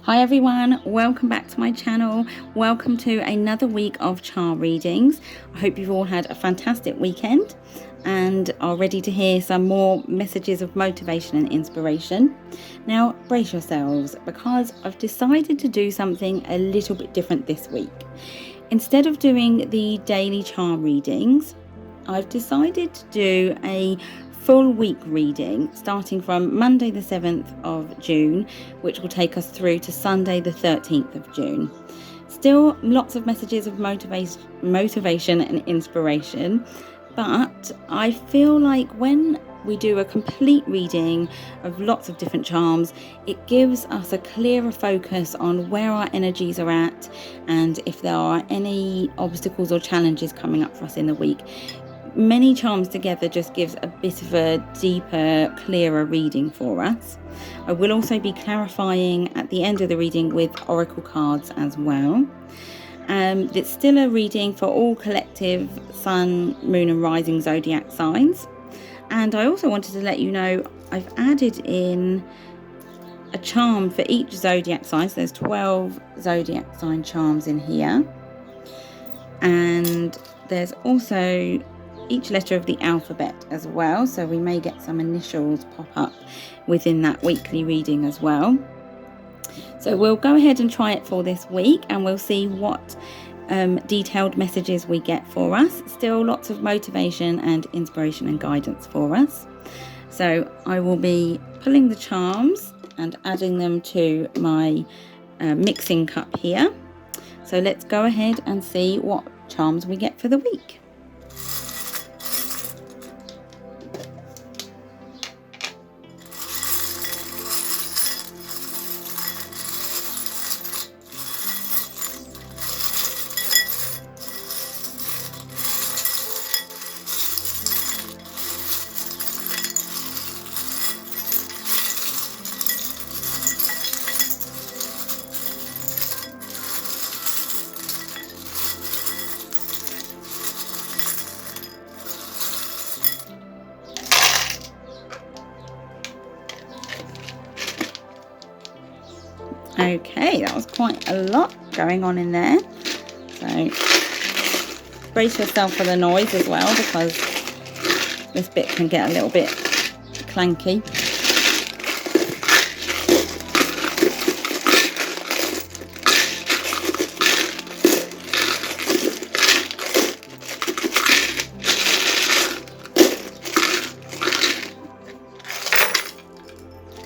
Hi everyone, welcome back to my channel. Welcome to another week of charm readings. I hope you've all had a fantastic weekend and are ready to hear some more messages of motivation and inspiration. Now brace yourselves, because I've decided to do something a little bit different this week. Instead of doing the daily charm readings, I've decided to do a full week reading starting from Monday the 7th of June, which will take us through to Sunday the 13th of June. Still lots of messages of motivation and inspiration, but I feel like when we do a complete reading of lots of different charms, it gives us a clearer focus on where our energies are at and if there are any obstacles or challenges coming up for us in the week. Many charms together just gives a bit of a deeper, clearer reading for us. I will also be clarifying at the end of the reading with oracle cards as well. It's still a reading for all collective sun, moon and rising zodiac signs. And I also wanted to let you know I've added in a charm for each zodiac sign. So there's 12 zodiac sign charms in here. And there's also each letter of the alphabet as well, so we may get some initials pop up within that weekly reading as well. So we'll go ahead and try it for this week and we'll see what detailed messages we get for us. Still lots of motivation and inspiration and guidance for us. So I will be pulling the charms and adding them to my mixing cup here. So let's go ahead and see what charms we get for the week. Okay, that was quite a lot going on in there. So brace yourself for the noise as well, because this bit can get a little bit clanky.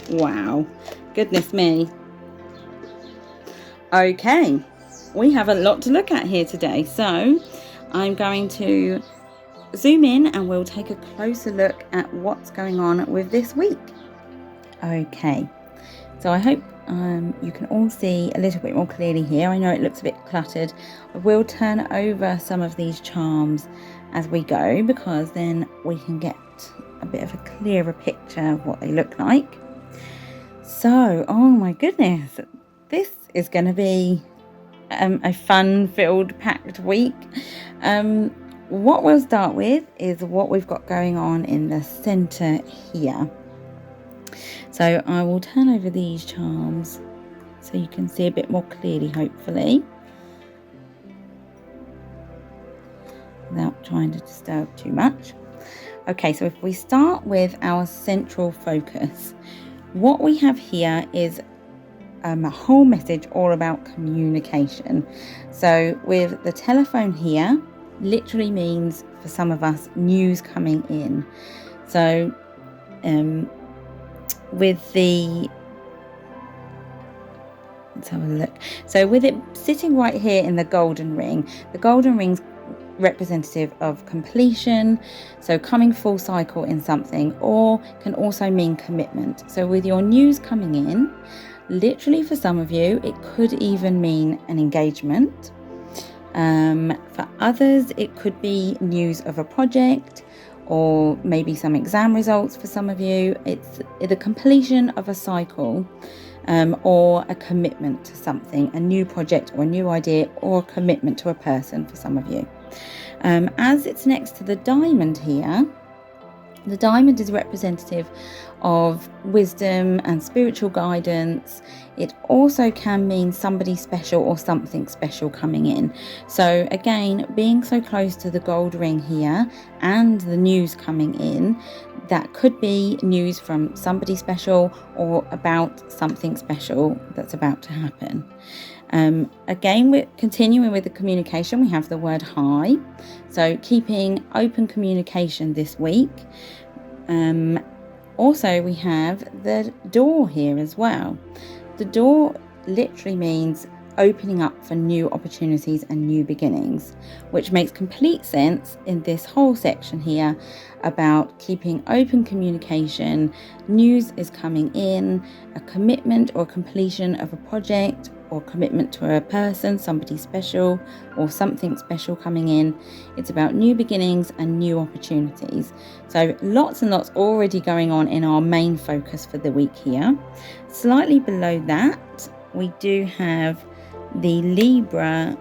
Wow, goodness me. Okay, we have a lot to look at here today, so I'm going to zoom in and we'll take a closer look at what's going on with this week. Okay, so I hope you can all see a little bit more clearly here. I know it looks a bit cluttered. I will turn over some of these charms as we go, because then we can get a bit of a clearer picture of what they look like. So, oh my goodness, this is going to be a fun-filled, packed week. What we'll start with is what we've got going on in the center here. So I will turn over these charms so you can see a bit more clearly, hopefully, without trying to disturb too much. Okay, so if we start with our central focus, what we have here is a whole message all about communication. So with the telephone here, literally means for some of us news coming in. So with the, let's have a look. So with it sitting right here in the golden ring's representative of completion, so coming full cycle in something, or can also mean commitment. So with your news coming in, literally for some of you, it could even mean an engagement. For others, it could be news of a project, or maybe some exam results. For some of you, it's the completion of a cycle, or a commitment to something, a new project or a new idea, or a commitment to a person for some of you. As it's next to the diamond here, The diamond is representative of wisdom and spiritual guidance. It also can mean somebody special or something special coming in. So again, being so close to the gold ring here and the news coming in, that could be news from somebody special or about something special that's about to happen. Again, we're continuing with the communication. We have the word high, so keeping open communication this week. Also, we have the door here as well. The door literally means opening up for new opportunities and new beginnings, which makes complete sense in this whole section here about keeping open communication. News is coming in, a commitment or completion of a project, or commitment to a person, somebody special, or something special coming in. It's about new beginnings and new opportunities. So lots and lots already going on in our main focus for the week here. Slightly below that, we do have the Libra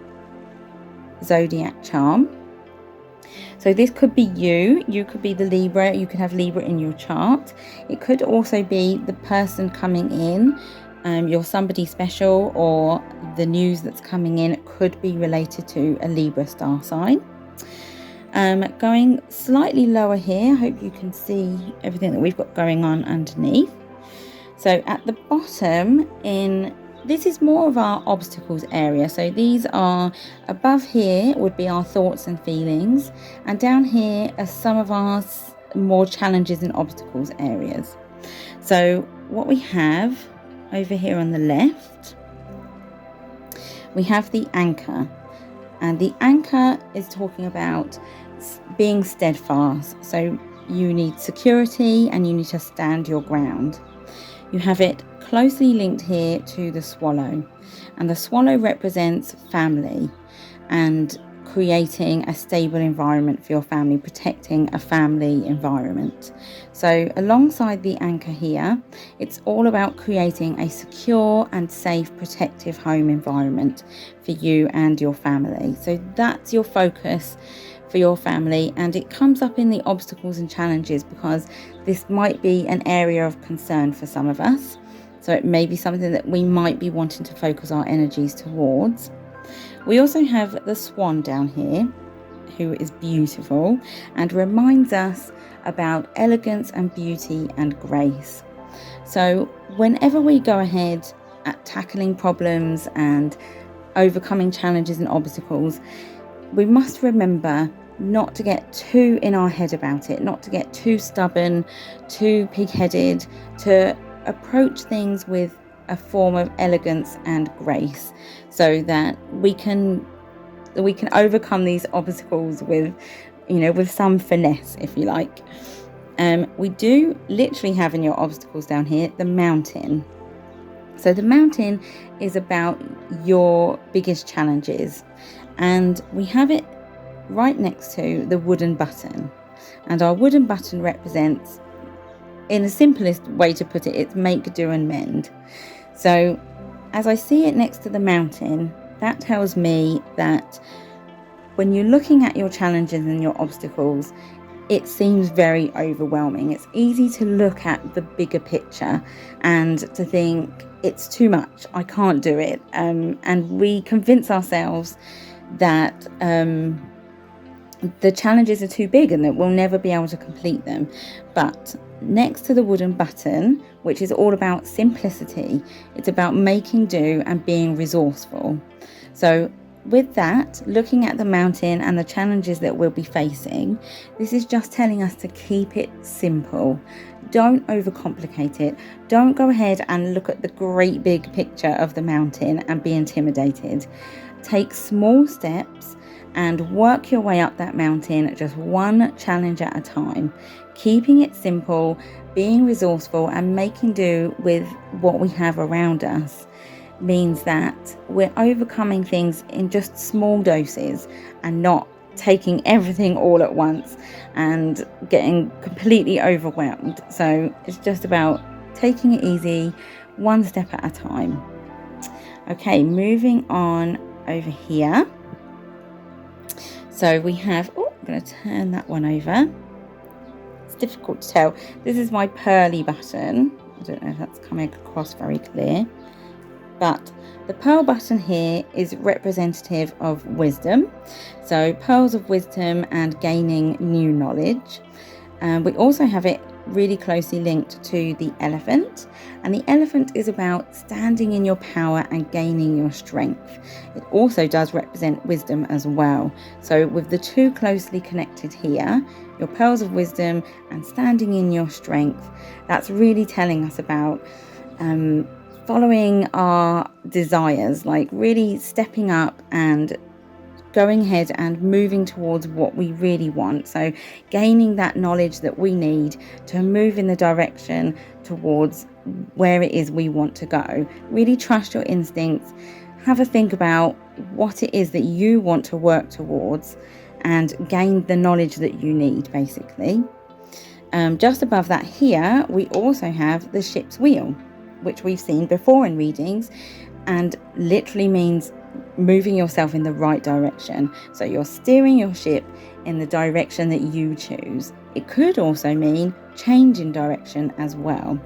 zodiac charm. So this could be you could be the Libra, you could have Libra in your chart. It could also be the person coming in, you're somebody special, or the news that's coming in could be related to a Libra star sign. Going slightly lower here, I hope you can see everything that we've got going on underneath. So at the bottom, this is more of our obstacles area. So these are, above here would be our thoughts and feelings, and down here are some of our more challenges and obstacles areas. So what we have over here on the left, we have the anchor, and the anchor is talking about being steadfast. So you need security and you need to stand your ground. You have it closely linked here to the swallow, and the swallow represents family and creating a stable environment for your family, protecting a family environment. So alongside the anchor here, it's all about creating a secure and safe, protective home environment for you and your family. So that's your focus for your family, and it comes up in the obstacles and challenges because this might be an area of concern for some of us. So it may be something that we might be wanting to focus our energies towards. We also have the swan down here, who is beautiful and reminds us about elegance and beauty and grace. So whenever we go ahead at tackling problems and overcoming challenges and obstacles, we must remember not to get too in our head about it, not to get too stubborn, too pig-headed, to approach things with a form of elegance and grace, so that we can overcome these obstacles with some finesse, if you like. We do literally have in your obstacles down here the mountain. So the mountain is about your biggest challenges, and we have it right next to the wooden button, and our wooden button represents, in the simplest way to put it, it's make, do and mend. So as I see it next to the mountain, that tells me that when you're looking at your challenges and your obstacles, it seems very overwhelming. It's easy to look at the bigger picture and to think it's too much, I can't do it. And we convince ourselves that the challenges are too big and that we'll never be able to complete them. But next to the wooden button, which is all about simplicity, it's about making do and being resourceful. So with that, looking at the mountain and the challenges that we'll be facing, this is just telling us to keep it simple. Don't overcomplicate it. Don't go ahead and look at the great big picture of the mountain and be intimidated. Take small steps and work your way up that mountain, just one challenge at a time. Keeping it simple, being resourceful and making do with what we have around us means that we're overcoming things in just small doses and not taking everything all at once and getting completely overwhelmed. So it's just about taking it easy, one step at a time. Okay, moving on over here. So we have, I'm going to turn that one over. it's difficult to tell. This is my pearly button. I don't know if that's coming across very clear, but the pearl button here is representative of wisdom. So pearls of wisdom and gaining new knowledge. We also have it really closely linked to the elephant, and the elephant is about standing in your power and gaining your strength. It also does represent wisdom as well. So with the two closely connected here, your pearls of wisdom and standing in your strength, that's really telling us about following our desires, like really stepping up and going ahead and moving towards what we really want. So gaining that knowledge that we need to move in the direction towards where it is we want to go. Really trust your instincts. Have a think about what it is that you want to work towards and gain the knowledge that you need, basically. Just above that here, we also have the ship's wheel, which we've seen before in readings, and literally means moving yourself in the right direction. So you're steering your ship in the direction that you choose. It could also mean change in direction as well.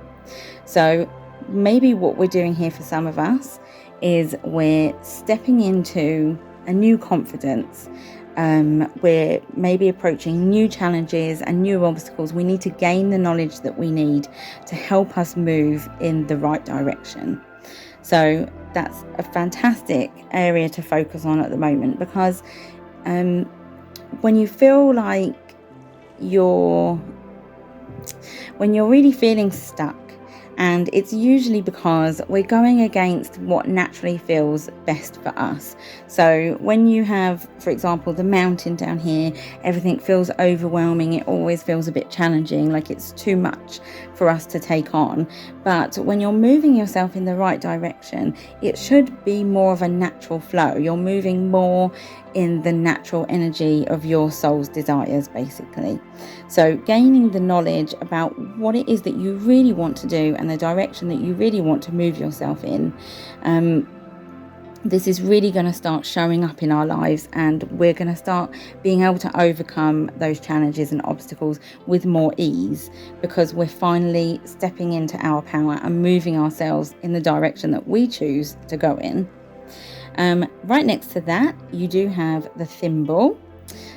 So maybe what we're doing here for some of us is we're stepping into a new confidence. We're maybe approaching new challenges and new obstacles. We need to gain the knowledge that we need to help us move in the right direction. So that's a fantastic area to focus on at the moment, because when you feel like when you're really feeling stuck, and it's usually because we're going against what naturally feels best for us. So when you have, for example, the mountain down here, everything feels overwhelming. It always feels a bit challenging, like it's too much for us to take on. But when you're moving yourself in the right direction, it should be more of a natural flow. You're moving more in the natural energy of your soul's desires, basically. So gaining the knowledge about what it is that you really want to do and the direction that you really want to move yourself in, this is really going to start showing up in our lives, and we're going to start being able to overcome those challenges and obstacles with more ease, because we're finally stepping into our power and moving ourselves in the direction that we choose to go in. Right next to that, you do have the thimble.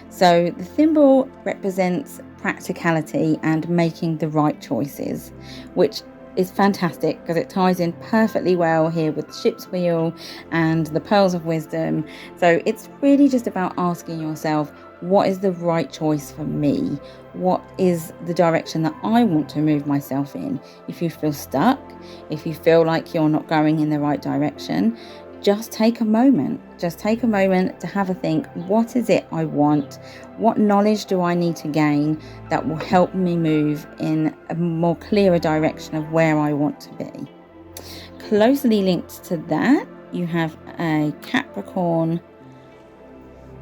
So the thimble represents practicality and making the right choices, which is fantastic because it ties in perfectly well here with the ship's wheel and the pearls of wisdom. So it's really just about asking yourself, what is the right choice for me? What is the direction that I want to move myself in? If you feel stuck, if you feel like you're not going in the right direction, just take a moment to have a think. What is it I want? What knowledge do I need to gain that will help me move in a more clearer direction of where I want to be? Closely linked to that, you have a Capricorn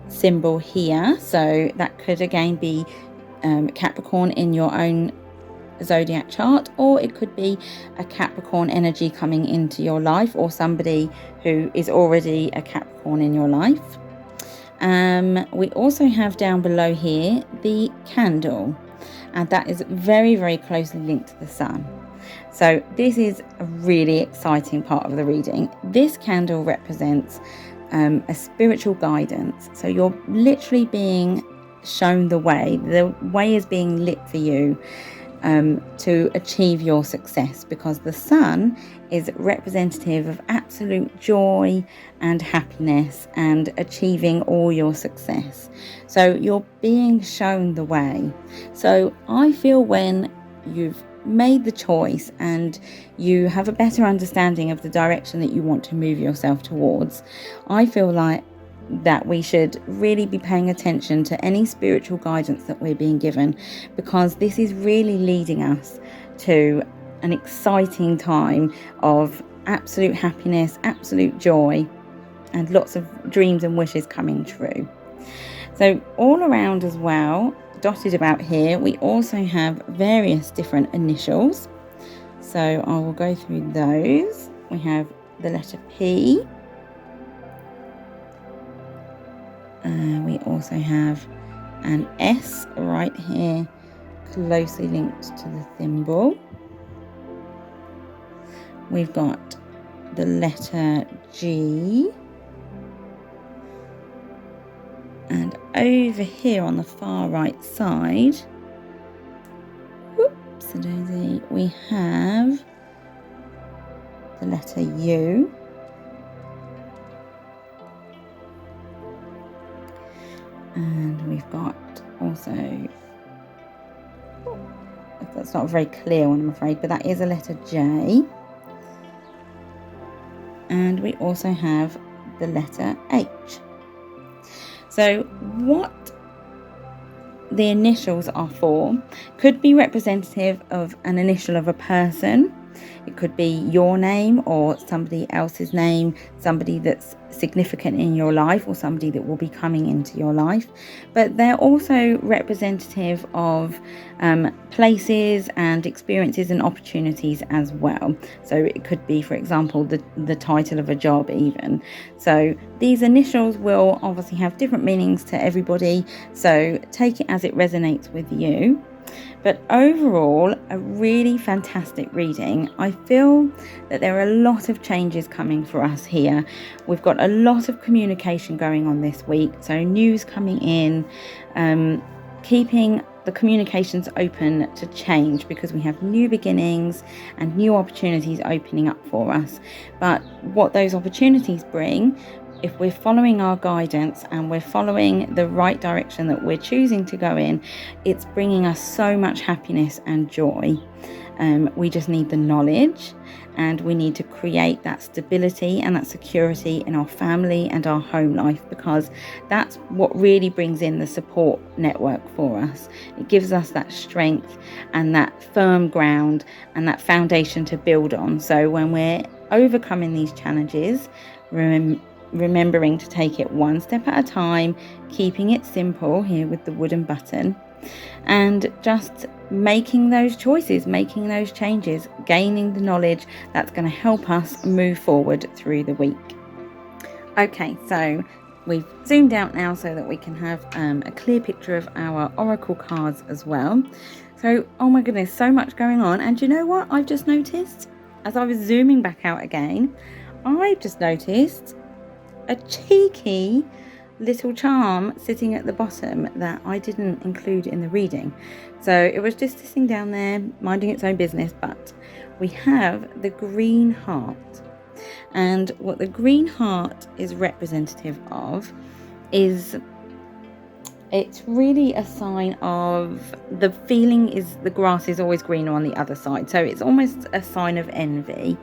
symbol here. So that could again be Capricorn in your own zodiac chart, or it could be a Capricorn energy coming into your life, or somebody who is already a Capricorn in your life. We also have down below here the candle, and that is very, very closely linked to the sun. So this is a really exciting part of the reading. This candle represents a spiritual guidance. So you're literally being shown the way is being lit for you to achieve your success, because the sun is representative of absolute joy and happiness and achieving all your success. So you're being shown the way. So I feel when you've made the choice and you have a better understanding of the direction that you want to move yourself towards, I feel like that we should really be paying attention to any spiritual guidance that we're being given, because this is really leading us to an exciting time of absolute happiness, absolute joy, and lots of dreams and wishes coming true. So all around as well, dotted about here, we also have various different initials. So I will go through those. We have the letter P. We also have an S right here closely linked to the thimble. We've got the letter G. And over here on the far right side, whoopsie-daisy, we have the letter U. And we've got also, that's not a very clear one, I'm afraid, but that is a letter J. And we also have the letter H. So what the initials are for could be representative of an initial of a person. It could be your name or somebody else's name, somebody that's significant in your life or somebody that will be coming into your life. But they're also representative of places and experiences and opportunities as well. So it could be, for example, the title of a job even. So these initials will obviously have different meanings to everybody. So take it as it resonates with you. But overall, a really fantastic reading. I feel that there are a lot of changes coming for us here. We've got a lot of communication going on this week. So news coming in, keeping the communications open to change because we have new beginnings and new opportunities opening up for us. But what those opportunities bring, if we're following our guidance and we're following the right direction that we're choosing to go in, it's bringing us so much happiness and joy. We just need the knowledge, and we need to create that stability and that security in our family and our home life, because that's what really brings in the support network for us. It gives us that strength and that firm ground and that foundation to build on. So when we're overcoming these challenges, remembering to take it one step at a time, keeping it simple here with the wooden button, and just making those choices, making those changes, gaining the knowledge that's going to help us move forward through the week. Okay, so we've zoomed out now so that we can have a clear picture of our oracle cards as well. So, oh my goodness, so much going on. And you know what I've just noticed? As I was zooming back out again, I've just noticed a cheeky little charm sitting at the bottom that I didn't include in the reading. So it was just sitting down there minding its own business, but we have the green heart. And what the green heart is representative of is, it's really a sign of the feeling is the grass is always greener on the other side. So it's almost a sign of envy,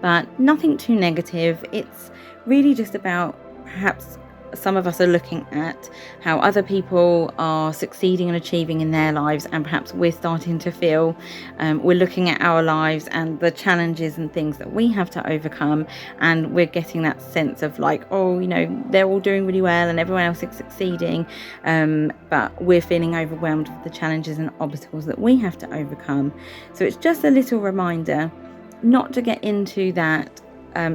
but nothing too negative. It's really just about, perhaps some of us are looking at how other people are succeeding and achieving in their lives, and perhaps we're starting to feel we're looking at our lives and the challenges and things that we have to overcome, and we're getting that sense of like, oh, you know, they're all doing really well and everyone else is succeeding, but we're feeling overwhelmed with the challenges and obstacles that we have to overcome. So it's just a little reminder not to get into that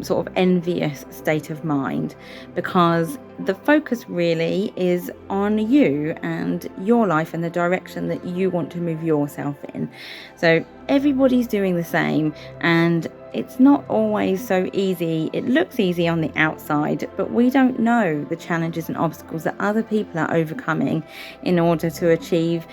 sort of envious state of mind, because the focus really is on you and your life and the direction that you want to move yourself in. So everybody's doing the same, and it's not always so easy. It looks easy on the outside, but we don't know the challenges and obstacles that other people are overcoming in order to achieve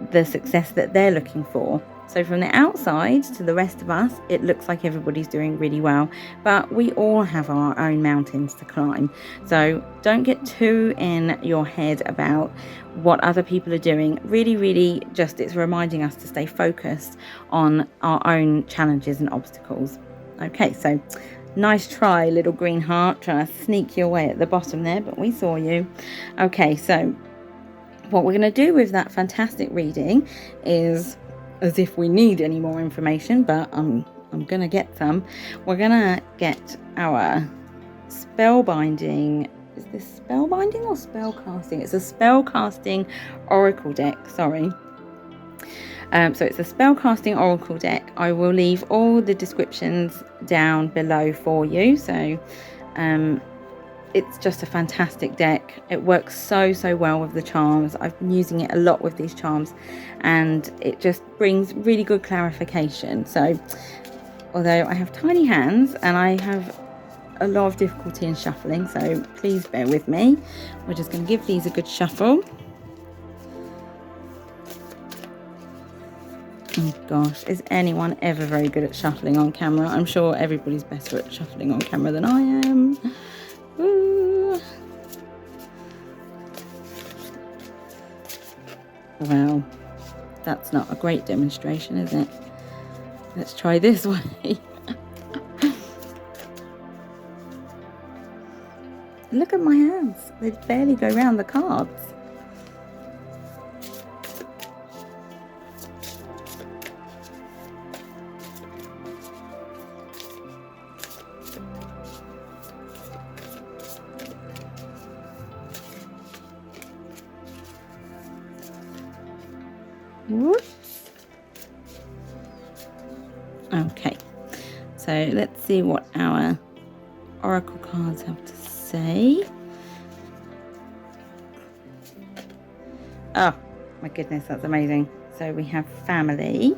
the success that they're looking for. So from the outside to the rest of us, it looks like everybody's doing really well, but we all have our own mountains to climb. So don't get too in your head about what other people are doing. Really, just it's reminding us to stay focused on our own challenges and obstacles. Okay, so nice try, little green heart, trying to sneak your way at the bottom there, but we saw you. Okay, so what we're going to do with that fantastic reading is, as if we need any more information, but I'm going to get some. We're going to get our spellbinding. Is this spellbinding or spellcasting? It's a spellcasting oracle deck, sorry. So it's a spellcasting oracle deck. I will leave all the descriptions down below for you. So it's just a fantastic deck. It works so well with the charms. I've been using it a lot with these charms, and it just brings really good clarification. So although I have tiny hands and I have a lot of difficulty in shuffling, so please bear with me. We're just going to give these a good shuffle. Oh gosh, is anyone ever very good at shuffling on camera? I'm sure everybody's better at shuffling on camera than I am. Ooh. Well, that's not a great demonstration, is it? Let's try this way. Look at my hands. They barely go around the cards. Okay, so let's see what our oracle cards have to say. Oh my goodness, that's amazing. So we have family.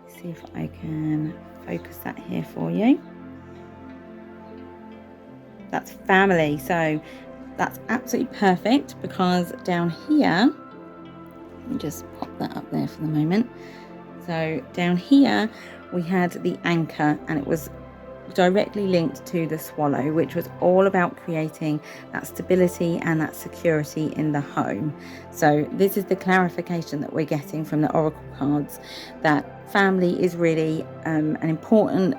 Let's see if I can focus that here for you. That's family, so that's absolutely perfect, because down here, let me just pop that up there for the moment. So down here we had the anchor, and it was directly linked to the swallow, which was all about creating that stability and that security in the home. So this is the clarification that we're getting from the oracle cards, that family is really an important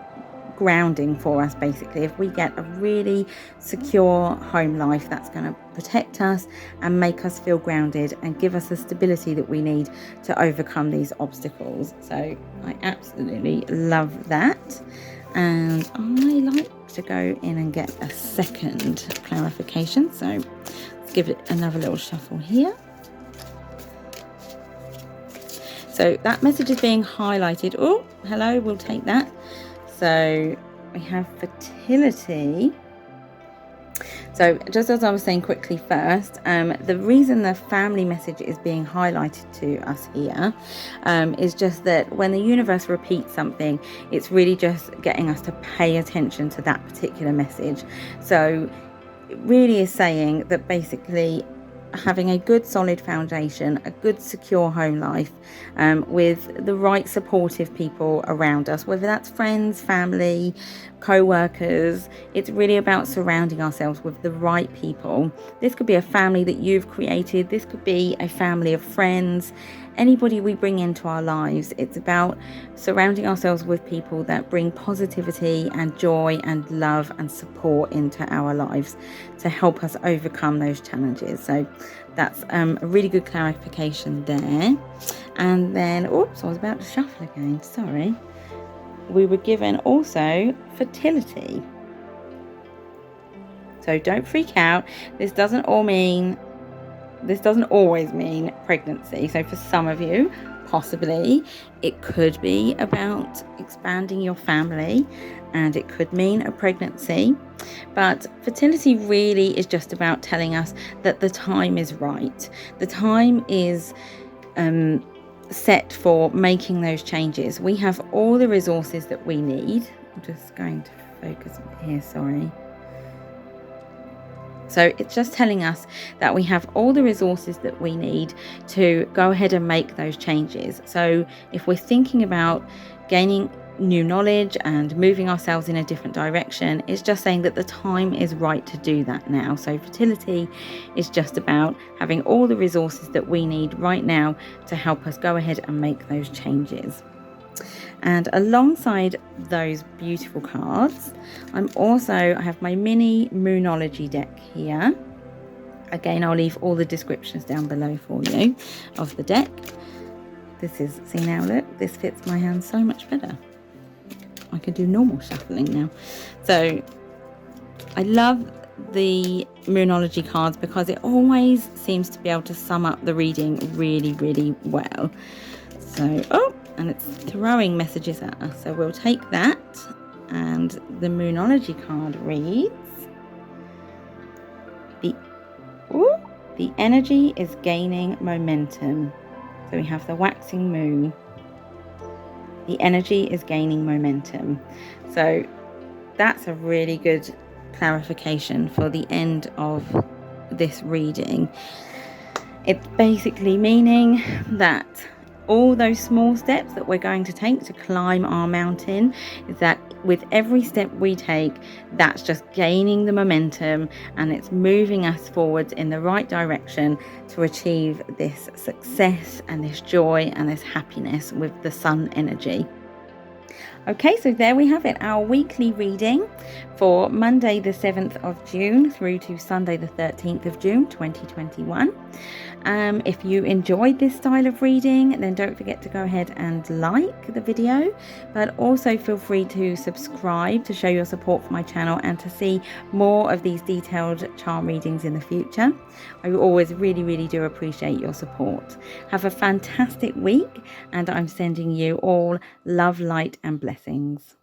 grounding for us. Basically, if we get a really secure home life, that's going to protect us and make us feel grounded and give us the stability that we need to overcome these obstacles. So I absolutely love that, and I like to go in and get a second clarification. So let's give it another little shuffle here. So that message is being highlighted. Oh, hello, we'll take that. So we have fertility. So just as I was saying quickly first, the reason the family message is being highlighted to us here is just that when the universe repeats something, it's really just getting us to pay attention to that particular message. So it really is saying that basically having a good solid foundation, a good secure home life, with the right supportive people around us, whether that's friends, family, co-workers. It's really about surrounding ourselves with the right people. This could be a family that you've created, this could be a family of friends, anybody we bring into our lives. It's about surrounding ourselves with people that bring positivity and joy and love and support into our lives to help us overcome those challenges. So that's a really good clarification there. And then, oops, I was about to shuffle again, sorry. We were given also fertility. So don't freak out. This doesn't always mean pregnancy. So for some of you, possibly it could be about expanding your family, and it could mean a pregnancy. But fertility really is just about telling us that the time is right. The time is set for making those changes. We have all the resources that we need. I'm just going to focus here, sorry. So it's just telling us that we have all the resources that we need to go ahead and make those changes. So if we're thinking about gaining new knowledge and moving ourselves in a different direction, it's just saying that the time is right to do that now. So fertility is just about having all the resources that we need right now to help us go ahead and make those changes. And alongside those beautiful cards, I have my mini Moonology deck here. Again, I'll leave all the descriptions down below for you of the deck. See now, look, this fits my hand so much better. I can do normal shuffling now. So I love the Moonology cards because it always seems to be able to sum up the reading really, really well. So, and it's throwing messages at us. So we'll take that, and the Moonology card reads, The energy is gaining momentum. So we have the waxing moon. The energy is gaining momentum. So that's a really good clarification for the end of this reading. It's basically meaning that all those small steps that we're going to take to climb our mountain, is that with every step we take, that's just gaining the momentum and it's moving us forward in the right direction to achieve this success and this joy and this happiness with the sun energy. Okay, so there we have it, our weekly reading for Monday the 7th of June through to Sunday the 13th of June 2021. If you enjoyed this style of reading, then don't forget to go ahead and like the video, but also feel free to subscribe to show your support for my channel and to see more of these detailed charm readings in the future. I always really do appreciate your support. Have a fantastic week, and I'm sending you all love, light and blessings.